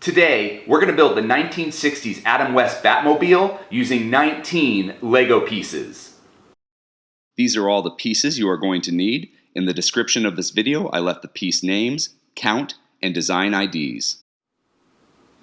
Today, we're going to build the 1960s Adam West Batmobile using 19 Lego pieces. These are all the pieces you are going to need. In the description of this video, I left the piece names, count, and design IDs.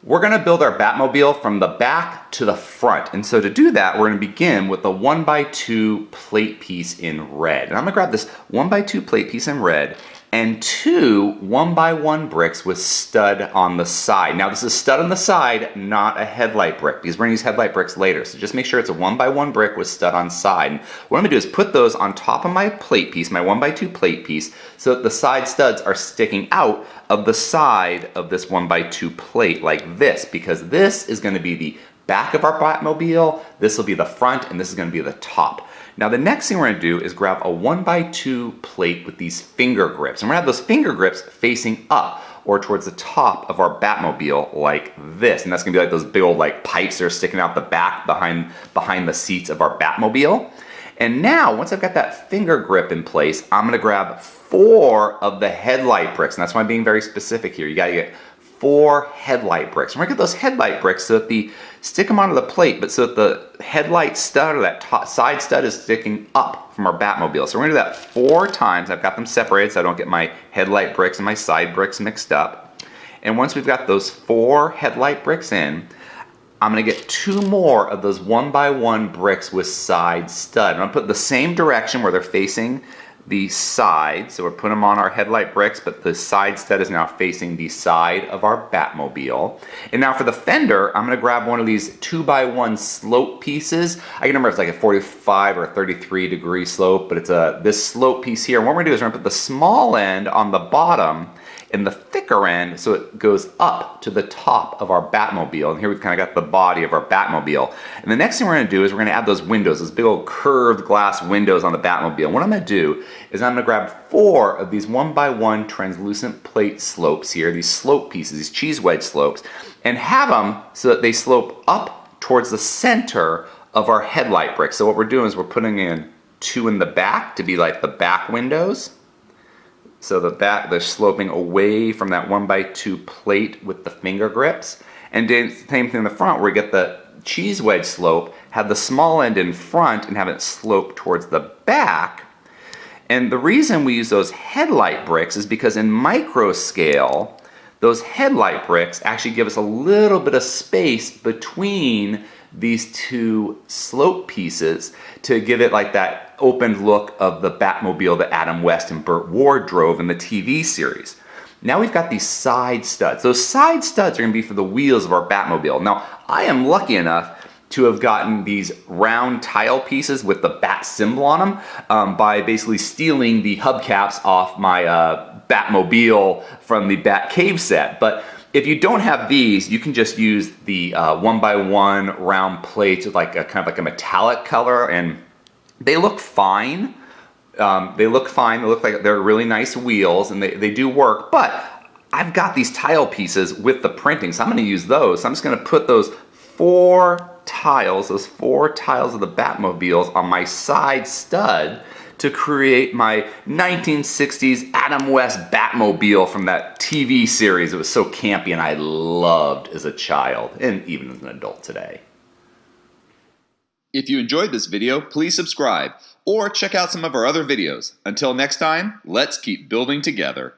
We're going to build our Batmobile from the back to the front. And so to do that, we're going to begin with the 1x2 plate piece in red. And I'm going to grab this 1x2 plate piece in red and two 1x1 bricks with stud on the side. Now this is stud on the side, not a headlight brick, because we're going to use headlight bricks later. So just make sure it's a 1x1 brick with stud on side. And what I'm going to do is put those on top of my plate piece, my 1x2 plate piece, so that the side studs are sticking out of the side of this 1x2 plate like this, because this is going to be the back of our Batmobile, this will be the front, and this is going to be the top. Now the next thing we're going to do is grab a 1x2 plate with these finger grips. And we're going to have those finger grips facing up or towards the top of our Batmobile like this. And that's going to be like those big old like pipes that are sticking out the back behind the seats of our Batmobile. And now, once I've got that finger grip in place, I'm going to grab 4 of the headlight bricks. And that's why I'm being very specific here. You got to get 4 headlight bricks. And we're going to get those headlight bricks so that stick them onto the plate, but so that the headlight stud or that top side stud is sticking up from our Batmobile. So we're going to do that 4 times. I've got them separated so I don't get my headlight bricks and my side bricks mixed up. And once we've got those 4 headlight bricks in, I'm going to get 2 more of those 1x1 bricks with side stud. I'm going to put the same direction where they're facing the side. So we're putting them on our headlight bricks, but the side stud is now facing the side of our Batmobile. And now for the fender, I'm going to grab one of these 2x1 slope pieces. I can remember it's like a 45 or 33 degree slope, but it's this slope piece here. And what we're going to do is we're going to put the small end on the bottom and the thicker end so it goes up to the top of our Batmobile. And here we've kind of got the body of our Batmobile. And the next thing we're going to do is we're going to add those windows, those big old curved glass windows on the Batmobile. And what I'm going to do is I'm going to grab 4 of these 1x1 translucent plate slopes here, these slope pieces, these cheese wedge slopes, and have them so that they slope up towards the center of our headlight brick. So what we're doing is we're putting in 2 in the back to be like the back windows. So they're sloping away from that 1x2 plate with the finger grips. And then same thing in the front where we get the cheese wedge slope, have the small end in front and have it slope towards the back. And the reason we use those headlight bricks is because in micro scale, those headlight bricks actually give us a little bit of space between these 2 slope pieces to give it like that open look of the Batmobile that Adam West and Burt Ward drove in the TV series. Now we've got these side studs. Those side studs are going to be for the wheels of our Batmobile. Now I am lucky enough to have gotten these round tile pieces with the bat symbol on them by basically stealing the hubcaps off my Batmobile from the Batcave set. But if you don't have these, you can just use the 1x1 round plates with like a kind of like a metallic color, and they look fine. They look fine. They look like they're really nice wheels, and they do work. But I've got these tile pieces with the printing, so I'm going to use those. So I'm just going to put those 4 tiles of the Batmobiles on my side stud to create my 1960s Adam West Batmobile from that TV series. It was so campy and I loved as a child and even as an adult today. If you enjoyed this video, please subscribe or check out some of our other videos. Until next time, let's keep building together.